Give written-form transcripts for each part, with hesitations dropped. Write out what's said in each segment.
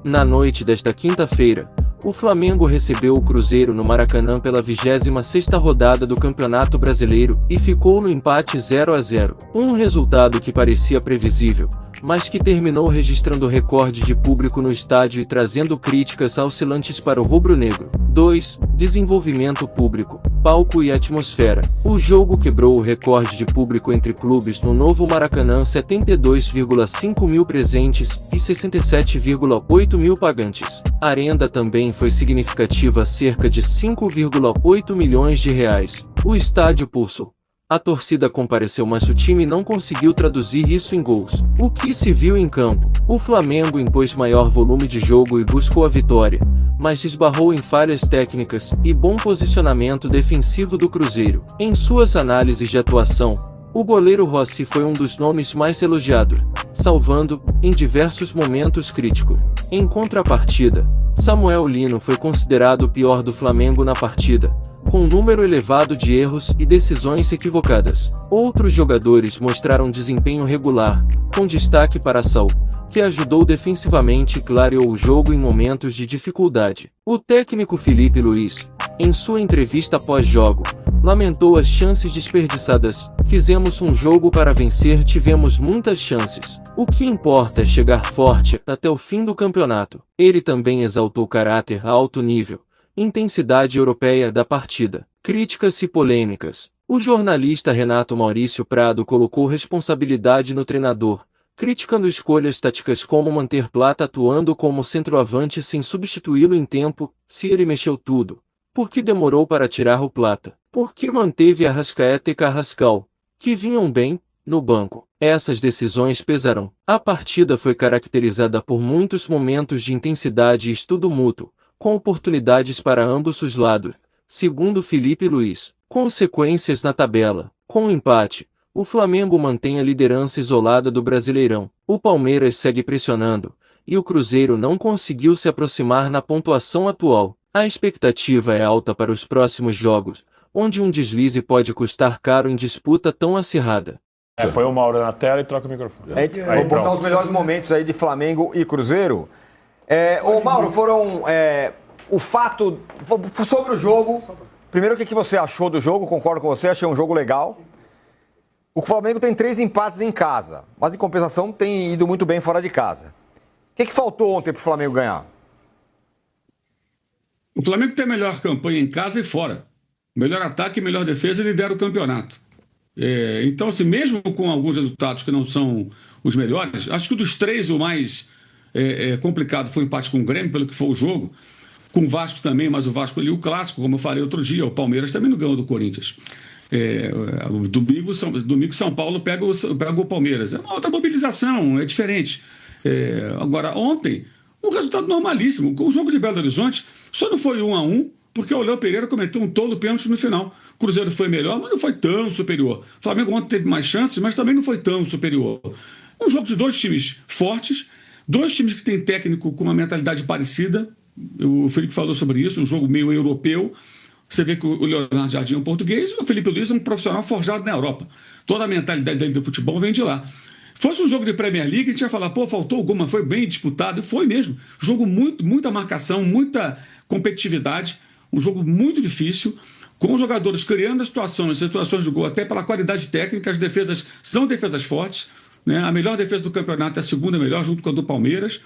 Na noite desta quinta-feira, o Flamengo recebeu o Cruzeiro no Maracanã pela 26ª rodada do Campeonato Brasileiro e ficou no empate 0-0. Um resultado que parecia previsível, mas que terminou registrando recorde de público no estádio e trazendo críticas oscilantes para o rubro-negro. 2. Desenvolvimento público, palco e atmosfera. O jogo quebrou o recorde de público entre clubes no novo Maracanã, 72,5 mil presentes e 67,8 mil pagantes. A renda também foi significativa, cerca de 5,8 milhões de reais. O estádio pulsou. A torcida compareceu, mas o time não conseguiu traduzir isso em gols. O que se viu em campo? O Flamengo impôs maior volume de jogo e buscou a vitória, mas esbarrou em falhas técnicas e bom posicionamento defensivo do Cruzeiro. Em suas análises de atuação, o goleiro Rossi foi um dos nomes mais elogiados, salvando, em diversos momentos críticos. Em contrapartida, Samuel Lino foi considerado o pior do Flamengo na partida, com um número elevado de erros e decisões equivocadas. Outros jogadores mostraram desempenho regular, com destaque para Saul, que ajudou defensivamente e clareou o jogo em momentos de dificuldade. O técnico Felipe Luiz, em sua entrevista pós-jogo, lamentou as chances desperdiçadas. Fizemos um jogo para vencer, tivemos muitas chances. O que importa é chegar forte até o fim do campeonato. Ele também exaltou o caráter a alto nível, intensidade europeia da partida. Críticas e polêmicas. O jornalista Renato Maurício Prado colocou responsabilidade no treinador, criticando escolhas táticas como manter Plata atuando como centroavante sem substituí-lo em tempo. Se ele mexeu tudo, por que demorou para tirar o Plata? Por que manteve Arrascaeta e Carrascal, que vinham bem, no banco? Essas decisões pesaram. A partida foi caracterizada por muitos momentos de intensidade e estudo mútuo, com oportunidades para ambos os lados, segundo Felipe Luiz. Consequências na tabela. Com o empate, o Flamengo mantém a liderança isolada do Brasileirão. O Palmeiras segue pressionando, e o Cruzeiro não conseguiu se aproximar na pontuação atual. A expectativa é alta para os próximos jogos, onde um deslize pode custar caro em disputa tão acirrada. Põe o Mauro na tela e troca o microfone. Vou botar os melhores momentos aí de Flamengo e Cruzeiro. Ô Mauro, foram o fato sobre o jogo. Primeiro, o que você achou do jogo? Concordo com você, achei um jogo legal. O Flamengo tem 3 empates em casa, mas em compensação tem ido muito bem fora de casa. O que faltou ontem para o Flamengo ganhar? O Flamengo tem a melhor campanha em casa e fora. Melhor ataque e melhor defesa, e lidera o campeonato. Então, assim, mesmo com alguns resultados que não são os melhores, acho que dos 3 o mais complicado foi o empate com o Grêmio, pelo que foi o jogo. Com o Vasco também, mas o Vasco ali, o clássico, como eu falei outro dia, o Palmeiras também não ganhou do Corinthians. Domingo São Paulo pega o Palmeiras. É uma outra mobilização, é diferente. Agora, ontem, um resultado normalíssimo. O jogo de Belo Horizonte só não foi 1-1, porque o Léo Pereira cometeu um tolo pênalti no final. O Cruzeiro foi melhor, mas não foi tão superior. O Flamengo ontem teve mais chances, mas também não foi tão superior. Um jogo de 2 times fortes, 2 times que têm técnico com uma mentalidade parecida. O Felipe falou sobre isso, um jogo meio europeu. Você vê que o Leonardo Jardim é um português e o Felipe Luiz é um profissional forjado na Europa. Toda a mentalidade dele do futebol vem de lá. Fosse um jogo de Premier League, a gente ia falar, faltou alguma, foi bem disputado, e foi mesmo. Jogo muita marcação, muita competitividade, um jogo muito difícil, com os jogadores criando situações de gol, até pela qualidade técnica. As defesas são defesas fortes, né? A melhor defesa do campeonato é a segunda melhor, junto com a do Palmeiras.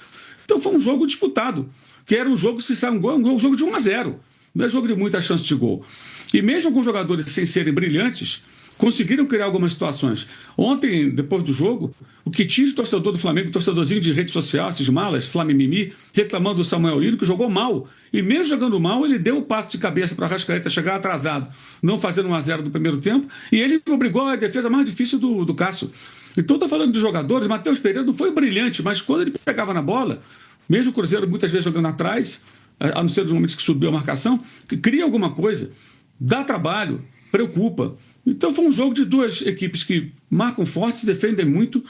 Então foi um jogo disputado, que era um jogo, se sai um gol, um jogo de 1-0. Não é jogo de muita chance de gol. E mesmo com jogadores sem serem brilhantes, conseguiram criar algumas situações. Ontem, depois do jogo, o que tinha de torcedor do Flamengo, torcedorzinho de rede social, esses malas, Flamimimi, reclamando do Samuel Lino, que jogou mal. E mesmo jogando mal, ele deu o passo de cabeça para a Arrascaeta chegar atrasado, não fazendo 1-0 do primeiro tempo, e ele obrigou a defesa mais difícil do Cássio. Então, estou falando de jogadores, Matheus Pereira não foi brilhante, mas quando ele pegava na bola, mesmo o Cruzeiro muitas vezes jogando atrás, a não ser nos momentos que subiu a marcação, que cria alguma coisa, dá trabalho, preocupa. Então foi um jogo de 2 equipes que marcam forte, se defendem muito.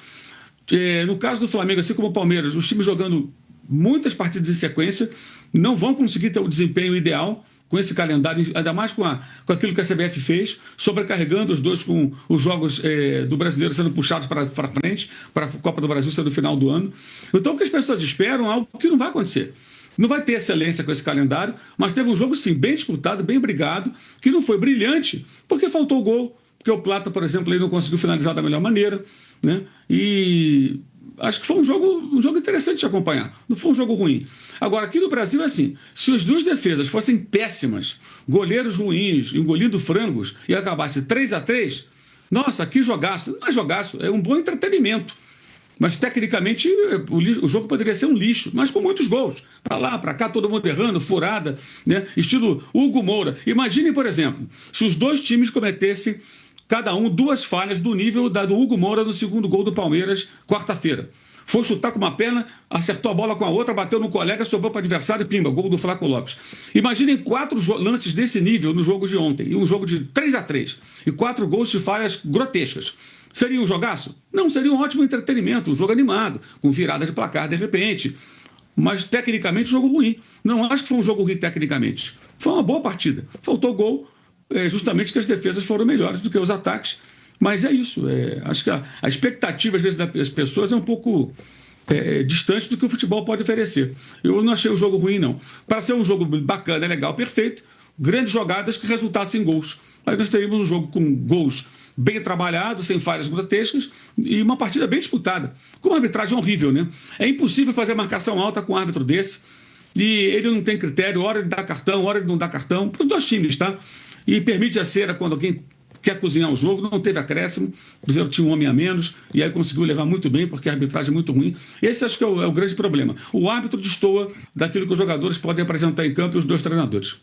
No caso do Flamengo, assim como o Palmeiras, os times jogando muitas partidas em sequência não vão conseguir ter o desempenho ideal com esse calendário, ainda mais com aquilo que a CBF fez, sobrecarregando os dois com os jogos do brasileiro sendo puxados para frente, para a Copa do Brasil ser no final do ano. Então, o que as pessoas esperam é algo que não vai acontecer. Não vai ter excelência com esse calendário, mas teve um jogo, sim, bem disputado, bem brigado, que não foi brilhante, porque faltou gol, porque o Plata, por exemplo, ele não conseguiu finalizar da melhor maneira, né? E acho que foi um jogo interessante de acompanhar. Não foi um jogo ruim. Agora, aqui no Brasil é assim, se as duas defesas fossem péssimas, goleiros ruins, engolindo frangos, e acabasse 3-3, nossa, que jogaço. Não é jogaço, é um bom entretenimento. Mas, tecnicamente, o jogo poderia ser um lixo, mas com muitos gols. Para lá, para cá, todo mundo errando, furada, né? Estilo Hugo Moura. Imaginem, por exemplo, se os dois times cometessem, cada um, 2 falhas do nível do Hugo Moura no segundo gol do Palmeiras, quarta-feira. Foi chutar com uma perna, acertou a bola com a outra, bateu no colega, sobrou para o adversário e pimba, gol do Flaco Lopes. Imaginem 4 lances desse nível no jogo de ontem, e um jogo de 3-3, e 4 gols de falhas grotescas. Seria um jogaço? Não, seria um ótimo entretenimento, um jogo animado, com virada de placar de repente. Mas, tecnicamente, um jogo ruim. Não acho que foi um jogo ruim tecnicamente. Foi uma boa partida. Faltou gol, justamente que as defesas foram melhores do que os ataques. Mas é isso. Acho que a expectativa, às vezes, das pessoas é um pouco distante do que o futebol pode oferecer. Eu não achei o jogo ruim, não. Para ser um jogo bacana, legal, perfeito, grandes jogadas que resultassem em gols. Aí nós teríamos um jogo com gols bem trabalhados, sem falhas grotescas, e uma partida bem disputada. Com uma arbitragem horrível, né? É impossível fazer marcação alta com um árbitro desse, e ele não tem critério, hora ele dá cartão, hora ele não dá cartão, para os dois times, tá? E permite a cera quando alguém quer cozinhar o jogo, não teve acréscimo, o Cruzeiro tinha um homem a menos, e aí conseguiu levar muito bem, porque a arbitragem é muito ruim. Esse acho que é o grande problema. O árbitro destoa daquilo que os jogadores podem apresentar em campo e os dois treinadores.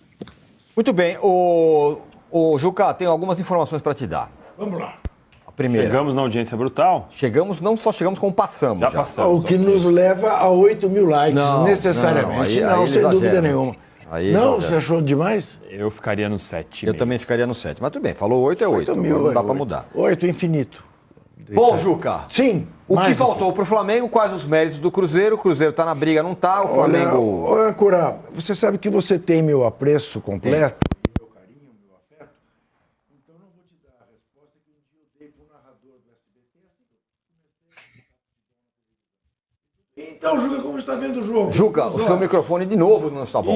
Muito bem. O Juca, tenho algumas informações para te dar. Vamos lá. A primeira. Chegamos na audiência brutal? Chegamos, não só chegamos, como passamos. Já passamos. O que nos leva a 8 mil likes, necessariamente. Não, sem dúvida nenhuma. Aí não, exagera. você achou demais? Eu ficaria no 7. Eu também ficaria no 7. Mas tudo bem, falou 8 é 8. 8 mil, não dá para mudar. 8 infinito. Bom, Juca. Sim. O que faltou para o Flamengo? Quais os méritos do Cruzeiro? O Cruzeiro está na briga, não está? O Flamengo... Olha, Cura, você sabe que você tem meu apreço completo, meu carinho, meu afeto. Então não vou te dar a resposta que um dia eu dei para o narrador do SBT. Então, Juca, como está vendo o jogo? Juca, o seu microfone de novo não está bom.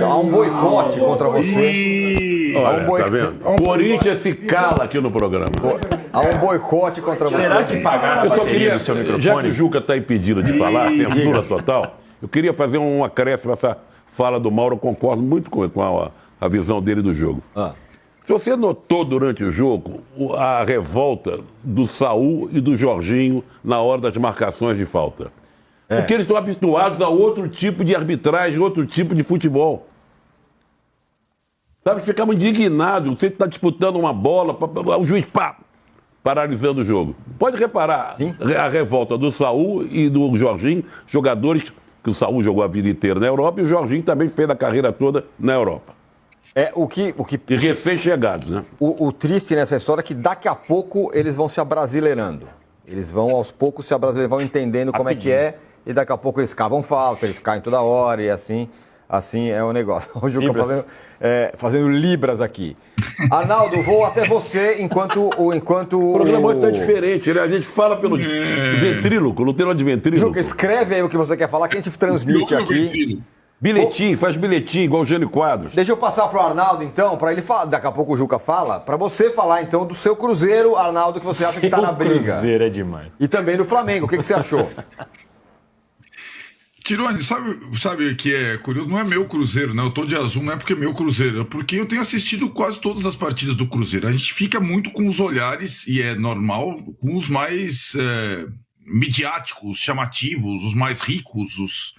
Há um boicote contra você. Olha, tá vendo? Corinthians se cala aqui no programa. Há um boicote contra você. Será que pagaram Eu a só bateria queria, do seu microfone? já que o Juca está impedido de falar, censura total, eu queria fazer um acréscimo a essa fala do Mauro. Eu concordo muito com a visão dele do jogo. Se você notou durante o jogo a revolta do Saul e do Jorginho na hora das marcações de falta. Porque eles estão habituados a outro tipo de arbitragem, outro tipo de futebol. Sabe, ficamos indignados. Você está disputando uma bola, o juiz paralisando o jogo. Pode reparar a revolta do Saul e do Jorginho, jogadores que o Saul jogou a vida inteira na Europa e o Jorginho também fez a carreira toda na Europa. E recém-chegados, né? O triste nessa história é que daqui a pouco eles vão se abrasileirando. Eles vão aos poucos se abrasileirando, vão entendendo como é que é. E daqui a pouco eles cavam falta, eles caem toda hora e assim é o negócio. O Juca fazendo libras aqui. Arnaldo, vou até você enquanto O programa hoje está diferente, né? A gente fala pelo ventríloco, não tem nada de ventríloco. Juca, escreve aí o que você quer falar, que a gente transmite aqui. Bilhetinho, faz bilhetinho, igual o Jânio Quadros. Deixa eu passar pro Arnaldo, então, para ele falar. Daqui a pouco o Juca fala, para você falar, então, do seu Cruzeiro, Arnaldo, que você acha que tá na briga. Cruzeiro é demais. E também do Flamengo, o que você achou? Tirone, sabe o que é curioso? Não é meu Cruzeiro, né? Eu tô de azul, não é porque é meu Cruzeiro, é porque eu tenho assistido quase todas as partidas do Cruzeiro. A gente fica muito com os olhares, e é normal, com os mais midiáticos, chamativos, os mais ricos,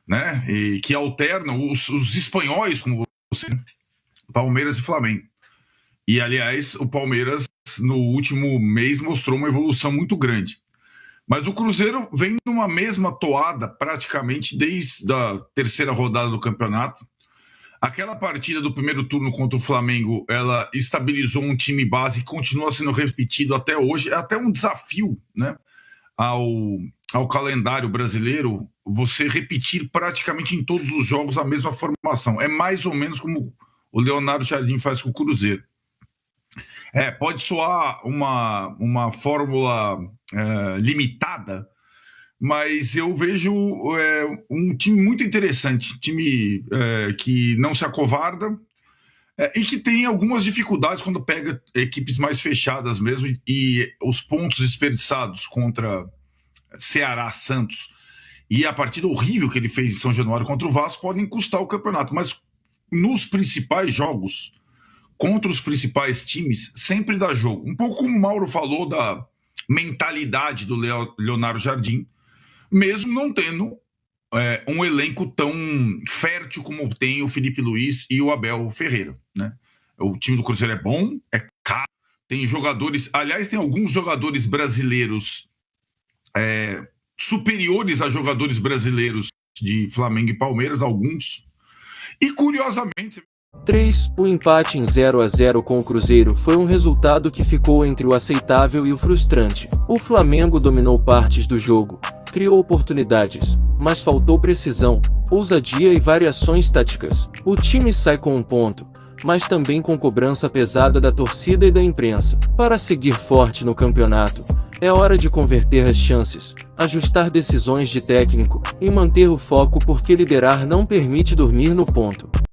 né? E que alternam os espanhóis, como você, Palmeiras e Flamengo. E, aliás, o Palmeiras, no último mês, mostrou uma evolução muito grande. Mas o Cruzeiro vem numa mesma toada praticamente desde a terceira rodada do campeonato. Aquela partida do primeiro turno contra o Flamengo, ela estabilizou um time base que continua sendo repetido até hoje. É até um desafio, né, ao calendário brasileiro, você repetir praticamente em todos os jogos a mesma formação. É mais ou menos como o Leonardo Jardim faz com o Cruzeiro. Pode soar uma fórmula limitada, mas eu vejo um time muito interessante, time que não se acovarda e que tem algumas dificuldades quando pega equipes mais fechadas mesmo, e os pontos desperdiçados contra Ceará, Santos e a partida horrível que ele fez em São Januário contra o Vasco podem custar o campeonato, mas nos principais jogos, contra os principais times, sempre dá jogo. Um pouco como o Mauro falou da mentalidade do Leonardo Jardim, mesmo não tendo um elenco tão fértil como tem o Felipe Luiz e o Abel Ferreira, né? O time do Cruzeiro é bom, é caro, tem jogadores, aliás, tem alguns jogadores brasileiros superiores a jogadores brasileiros de Flamengo e Palmeiras, alguns. E curiosamente... 3. O empate em 0-0 com o Cruzeiro foi um resultado que ficou entre o aceitável e o frustrante. O Flamengo dominou partes do jogo, criou oportunidades, mas faltou precisão, ousadia e variações táticas. O time sai com um ponto, mas também com cobrança pesada da torcida e da imprensa. Para seguir forte no campeonato, é hora de converter as chances, ajustar decisões de técnico e manter o foco, porque liderar não permite dormir no ponto.